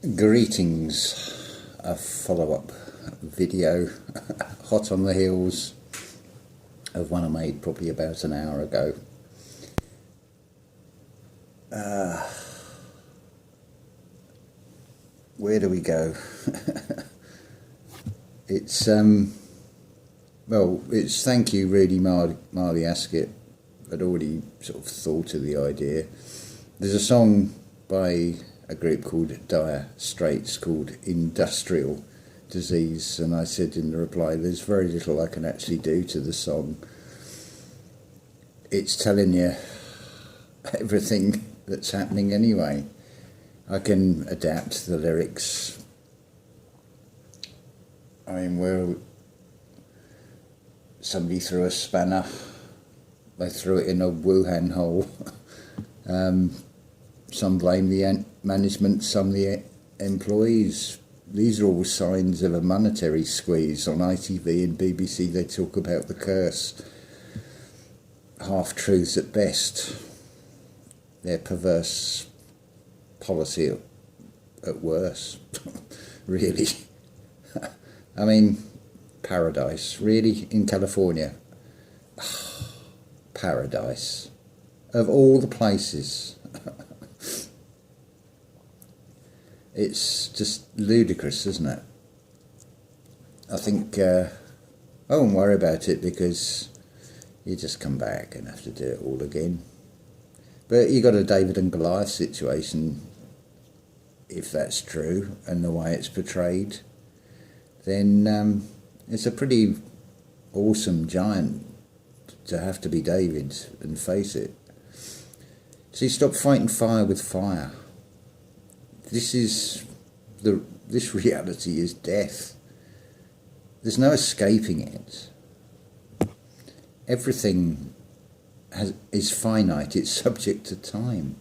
Greetings, a follow-up video, hot on the heels of one I made probably about an hour ago. Where do we go? It's it's thank you really, Marley Ascott. I'd already sort of thought of the idea. There's a song by a group called Dire Straits called Industrial Disease, and I said in the reply, there's very little I can actually do to the song. It's telling you everything that's happening anyway. I can adapt the lyrics. I mean, where somebody threw a spanner, they threw it in a Wuhan hole. Some blame the management, some the employees. These are all signs of a monetary squeeze. On ITV and BBC they talk about the curse. Half-truths at best. Their perverse policy at worst. Really. I mean, paradise. Really? In California? Paradise. Of all the places. It's just ludicrous, isn't it? I think I won't worry about it because you just come back and have to do it all again. But you got a David and Goliath situation, if that's true, and the way it's portrayed, then it's a pretty awesome giant to have to be David and face it. See, stop fighting fire with fire. This reality is death. There's no escaping it. Everything is finite. It's subject to time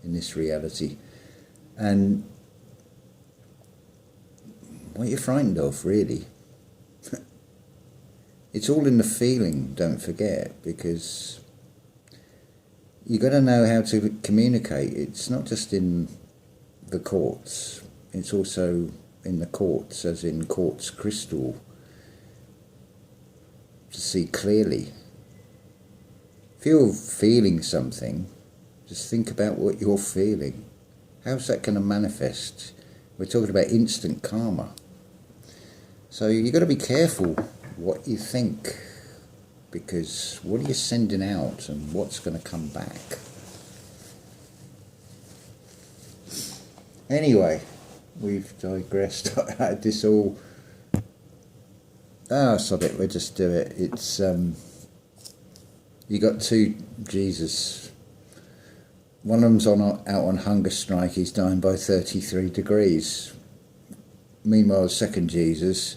in this reality. And what you're frightened of, really. It's all in the feeling, don't forget, because you got to know how to communicate. It's not just in the courts, it's also in the courts, as in quartz crystal, to see clearly. If you're feeling something, just think about what you're feeling. How's that going to manifest? We're talking about instant karma. So you've got to be careful what you think, because what are you sending out and what's going to come back? Anyway, we've digressed. I had this all... sod it, we'll just do it. It's, you got two Jesus. One of them's out on hunger strike, he's dying by 33 degrees. Meanwhile, the second Jesus,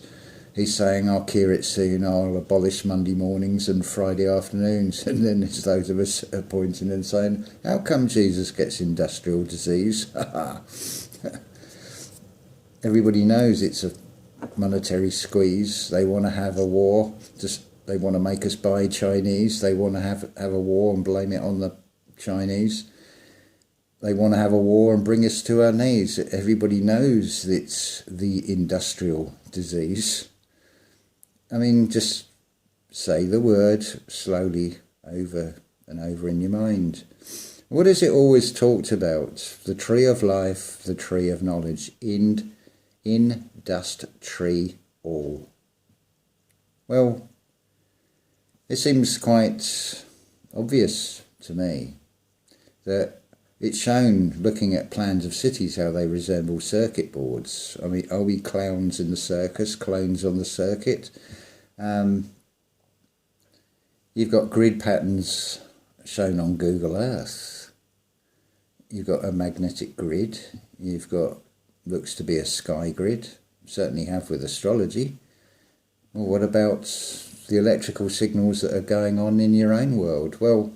he's saying, I'll cure it soon, I'll abolish Monday mornings and Friday afternoons. And then there's those of us pointing and saying, how come Jesus gets industrial disease? Everybody knows it's a monetary squeeze. They want to have a war. They want to make us buy Chinese. They want to have a war and blame it on the Chinese. They want to have a war and bring us to our knees. Everybody knows it's the industrial disease. I mean, just say the word slowly over and over in your mind. What is it always talked about? The tree of life, the tree of knowledge. In dust tree all. Well, it seems quite obvious to me that it's shown, looking at plans of cities, how they resemble circuit boards. I mean, are we clowns in the circus, clones on the circuit? You've got grid patterns shown on Google Earth. You've got a magnetic grid. You've got, looks to be a sky grid. Certainly have with astrology. Well, what about the electrical signals that are going on in your own world? Well,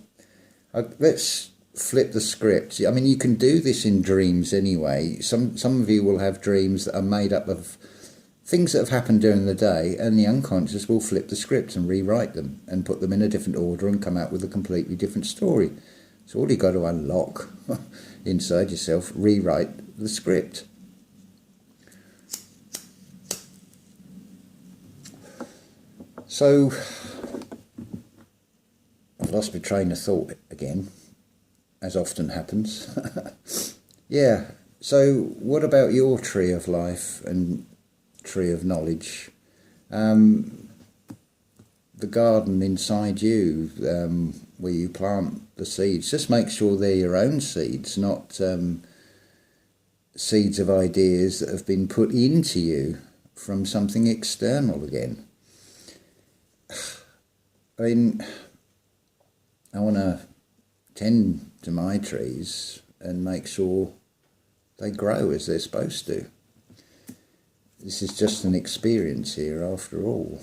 let's flip the script. I mean, you can do this in dreams anyway. Some of you will have dreams that are made up of things that have happened during the day, and the unconscious will flip the script and rewrite them and put them in a different order and come out with a completely different story. So all you've got to unlock inside yourself, rewrite the script. So I've lost my train of thought again, as often happens. Yeah, so what about your tree of life and tree of knowledge? The garden inside you, where you plant the seeds, just make sure they're your own seeds, not seeds of ideas that have been put into you from something external again. I mean, I want to tend to my trees and make sure they grow as they're supposed to. This is just an experience here after all.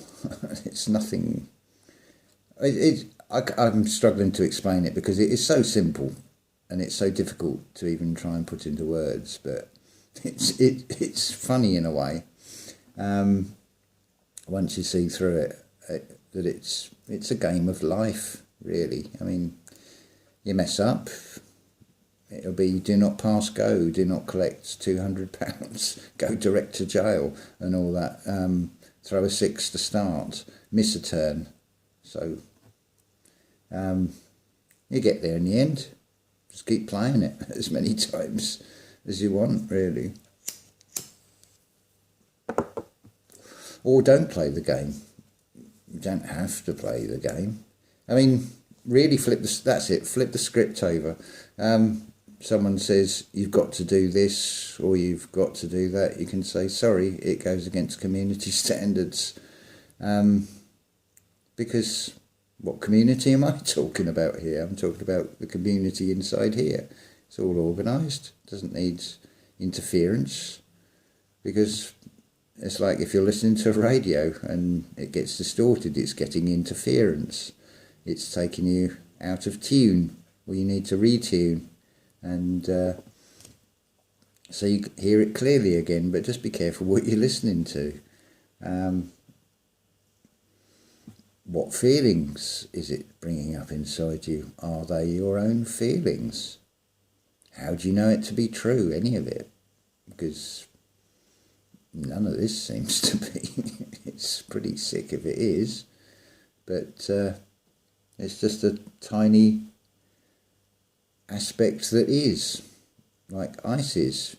It's nothing... I'm struggling to explain it because it is so simple and it's so difficult to even try and put into words, but it's funny in a way. Once you see through it, that it's a game of life, really. I mean, you mess up, it'll be do not pass go, do not collect £200, go direct to jail and all that. Throw a 6 to start, miss a turn. So you get there in the end. Just keep playing it as many times as you want, really. Or don't play the game. You don't have to play the game. I mean, really that's it, flip the script over. Someone says you've got to do this or you've got to do that, you can say, sorry, it goes against community standards. Because what community am I talking about here? I'm talking about the community inside here. It's all organised, doesn't need interference, because it's like if you're listening to a radio and it gets distorted, it's getting interference. It's taking you out of tune, or you need to retune. And so you hear it clearly again, but just be careful what you're listening to. What feelings is it bringing up inside you? Are they your own feelings? How do you know it to be true, any of it? Because none of this seems to be. It's pretty sick if it is, but it's just a tiny aspect that is, like ice is.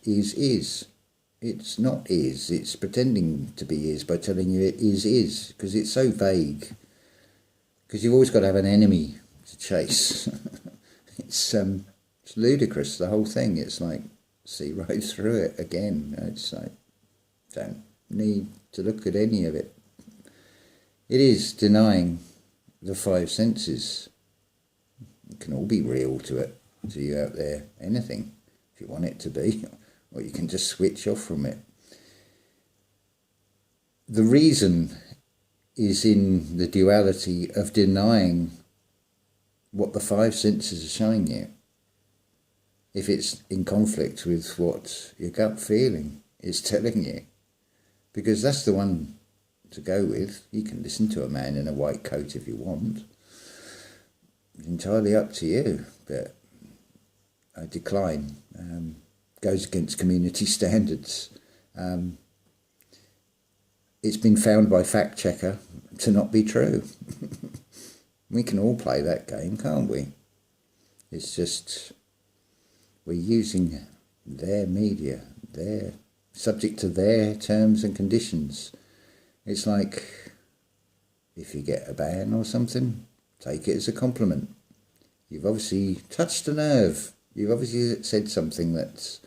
It's not is, it's pretending to be is by telling you it is, because it's so vague, because you've always got to have an enemy to chase. It's ludicrous, the whole thing. It's like, see right through it again. It's like, don't need to look at any of it. It is denying the 5 senses. It can all be real to you out there, anything, if you want it to be, or you can just switch off from it. The reason is in the duality of denying what the 5 senses are showing you, if it's in conflict with what your gut feeling is telling you, because that's the one to go with. You can listen to a man in a white coat if you want. It's entirely up to you, but I decline. Goes against community standards. It's been found by fact checker to not be true. We can all play that game, can't we? It's just we're using their media, their subject to their terms and conditions. It's like if you get a ban or something, take it as a compliment. You've obviously touched a nerve. You've obviously said something that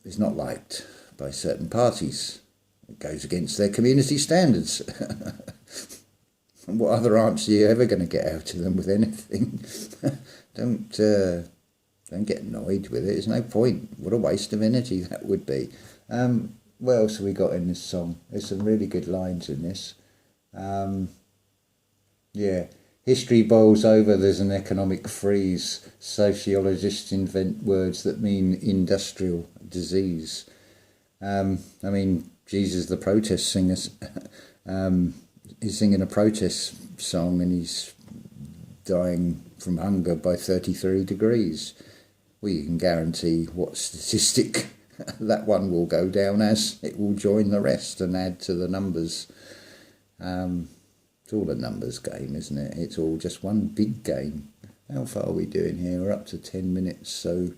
is not liked by certain parties. It goes against their community standards. And what other answer are you ever going to get out of them with anything? Don't get annoyed with it. There's no point. What a waste of energy that would be. What else have we got in this song? There's some really good lines in this. Yeah. History boils over, there's an economic freeze. Sociologists invent words that mean industrial disease. I mean, Jesus the protest singer, he's singing a protest song and he's dying from hunger by 33 degrees. Well, you can guarantee what statistic that one will go down as. It will join the rest and add to the numbers. It's all a numbers game, isn't it? It's all just one big game. How far are we doing here? We're up to 10 minutes. So,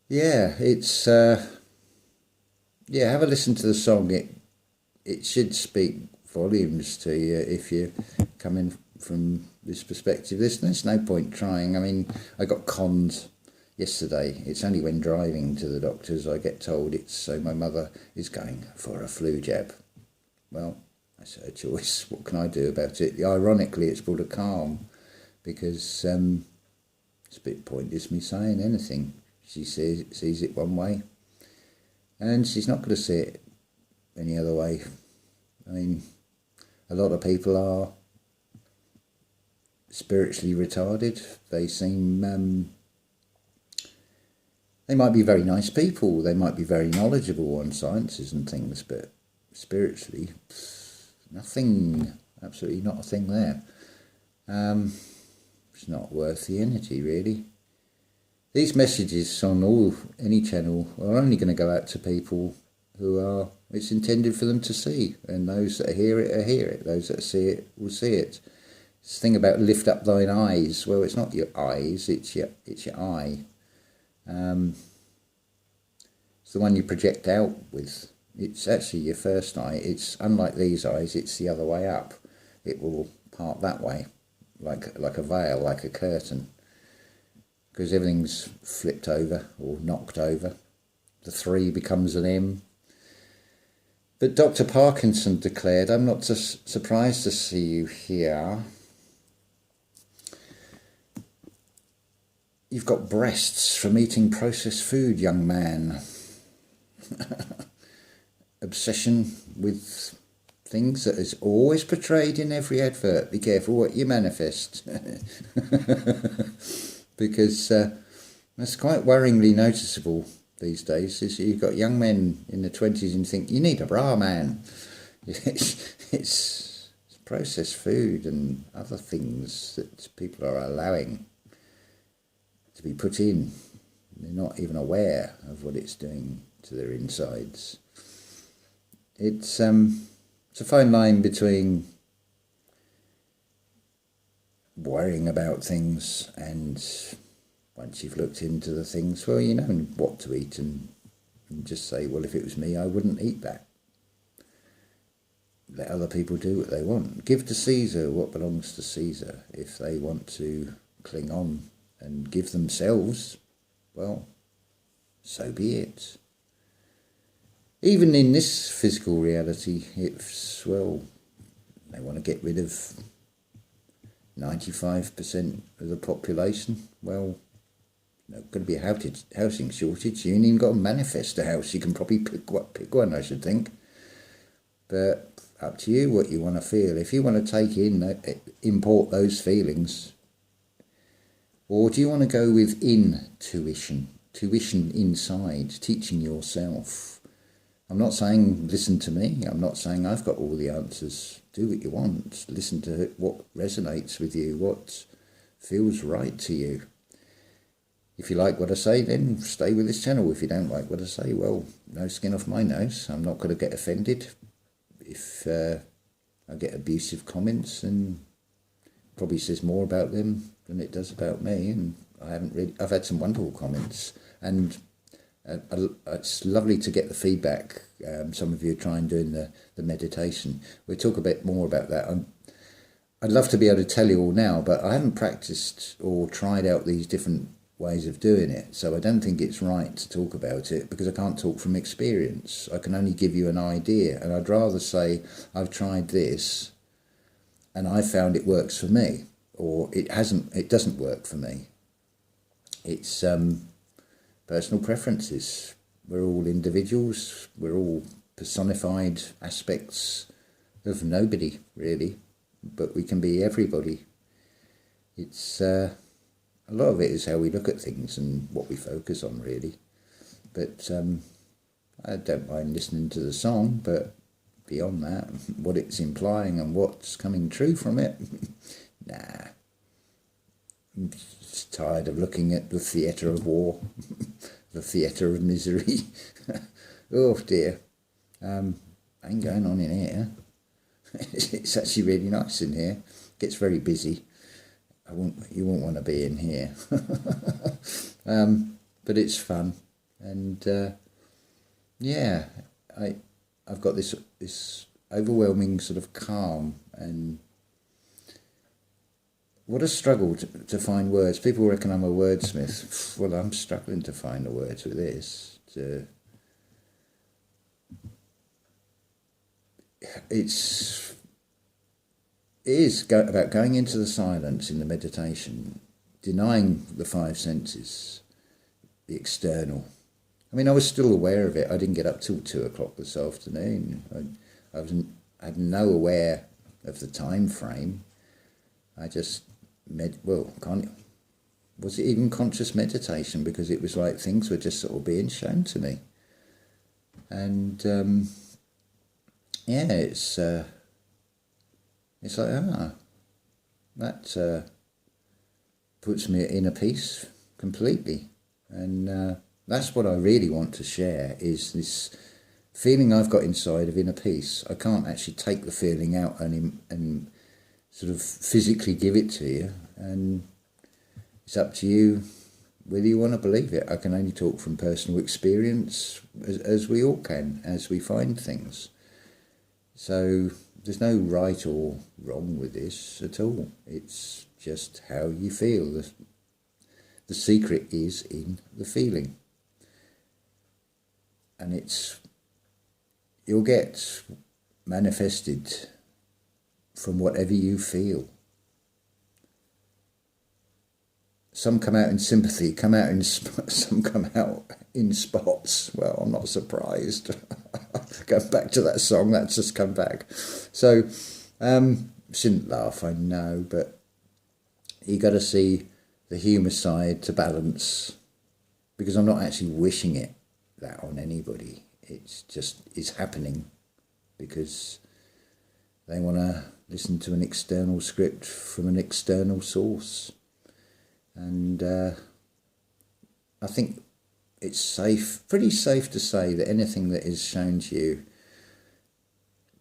yeah, it's have a listen to the song. It should speak volumes to you if you're coming from this perspective. There's no point trying. I mean, I got conned yesterday. It's only when driving to the doctors I get told it's so my mother is going for a flu jab. Well, that's her choice. What can I do about it? Ironically, it's brought a calm because it's a bit pointless me saying anything. She sees it one way and she's not going to see it any other way. I mean, a lot of people are spiritually retarded. They seem... they might be very nice people. They might be very knowledgeable on sciences and things, but spiritually, nothing, absolutely not a thing there. It's not worth the energy, really. These messages on any channel are only going to go out to people who it's intended for them to see, and those that hear it, those that see it will see it. This thing about lift up thine eyes, well, it's not your eyes, it's your eye. It's the one you project out with. It's actually your first eye. It's unlike these eyes, it's the other way up. It will part that way, like a veil, like a curtain, because everything's flipped over or knocked over. The 3 becomes an M. But Dr. Parkinson declared, I'm not surprised to see you here. You've got breasts from eating processed food, young man. Obsession with things that is always portrayed in every advert. Be careful what you manifest. Because that's quite worryingly noticeable these days. Is you've got young men in the 20s and think, you need a bra, man. It's processed food and other things that people are allowing to be put in. They're not even aware of what it's doing to their insides. It's a fine line between worrying about things and once you've looked into the things, well, you know what to eat and just say, well, if it was me, I wouldn't eat that. Let other people do what they want. Give to Caesar what belongs to Caesar. If they want to cling on and give themselves, well, so be it. Even in this physical reality, it's, well, they want to get rid of 95% of the population. Well, there's going to be a housing shortage. You ain't even got to manifest a house. You can probably pick one, I should think. But up to you what you want to feel. If you want to import those feelings, or do you want to go with intuition inside, teaching yourself? I'm not saying listen to me. I'm not saying I've got all the answers. Do what you want. Listen to what resonates with you, what feels right to you. If you like what I say, then stay with this channel. If you don't like what I say, well, no skin off my nose. I'm not going to get offended if I get abusive comments, and probably says more about them than it does about me. And I've had some wonderful comments, and it's lovely to get the feedback. Some of you are trying doing the meditation. We'll talk a bit more about that. I'd love to be able to tell you all now, but I haven't practiced or tried out these different ways of doing it, so I don't think it's right to talk about it, because I can't talk from experience. I can only give you an idea, and I'd rather say I've tried this and I found it works for me, or it doesn't work for me. It's personal preferences. We're all individuals. We're all personified aspects of nobody, really, but we can be everybody. It's a lot of it is how we look at things and what we focus on, really. But I don't mind listening to the song, but beyond that, what it's implying and what's coming true from it, nah. I'm just tired of looking at the theatre of war, the theatre of misery. Oh dear. And ain't going on in here. It's actually really nice in here. It gets very busy. You won't want to be in here. But it's fun. And yeah, I've got this overwhelming sort of calm, and what a struggle to find words. People reckon I'm a wordsmith. Well, I'm struggling to find the words with this. It is about going into the silence in the meditation, denying the five senses, the external. I mean, I was still aware of it. I didn't get up till 2 o'clock this afternoon. I had no aware of the time frame. I just was it even conscious meditation? Because it was like things were just sort of being shown to me. And yeah, it's like, that puts me at inner peace completely. And that's what I really want to share, is this feeling I've got inside of inner peace. I can't actually take the feeling out and sort of physically give it to you, and it's up to you whether you want to believe it. I can only talk from personal experience, as we all can, as we find things. So there's no right or wrong with this at all. It's just how you feel. The secret is in the feeling. And you'll get manifested from whatever you feel. Some come out in sympathy, some come out in spots. Well, I'm not surprised. Going back to that song, that's just come back. So, shouldn't laugh, I know, but you got to see the humour side to balance, because I'm not actually wishing that on anybody. It's happening because they want to listen to an external script from an external source. And I think it's pretty safe to say that anything that is shown to you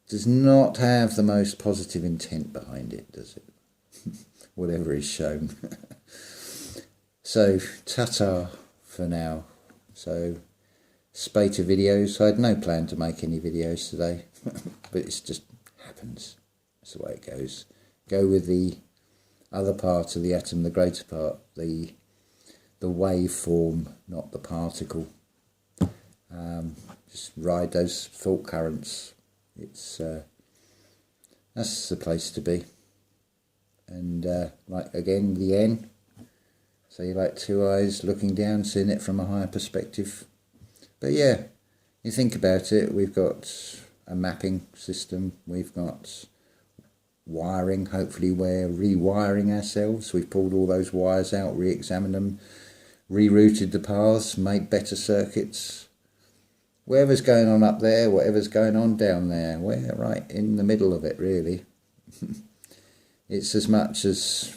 does not have the most positive intent behind it, does it? Whatever is shown. So, ta-ta for now. So, spate of videos. I had no plan to make any videos today, but it just happens. That's the way it goes. Go with the other part of the atom, the greater part, the waveform, not the particle. Just ride those thought currents. That's the place to be. And like again, the N. So you're like two eyes looking down, seeing it from a higher perspective. But yeah, you think about it, we've got a mapping system, we've got wiring. Hopefully we're rewiring ourselves. We've pulled all those wires out, re-examined them, rerouted the paths, made better circuits. Whatever's going on up there, whatever's going on down there, we're right in the middle of it, really. It's as much as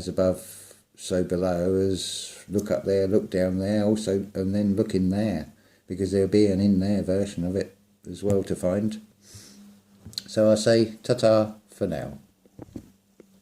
above, so below, as look up there, look down there, also, and then look in there, because there'll be an in there version of it as well to find. So I say ta-ta for now.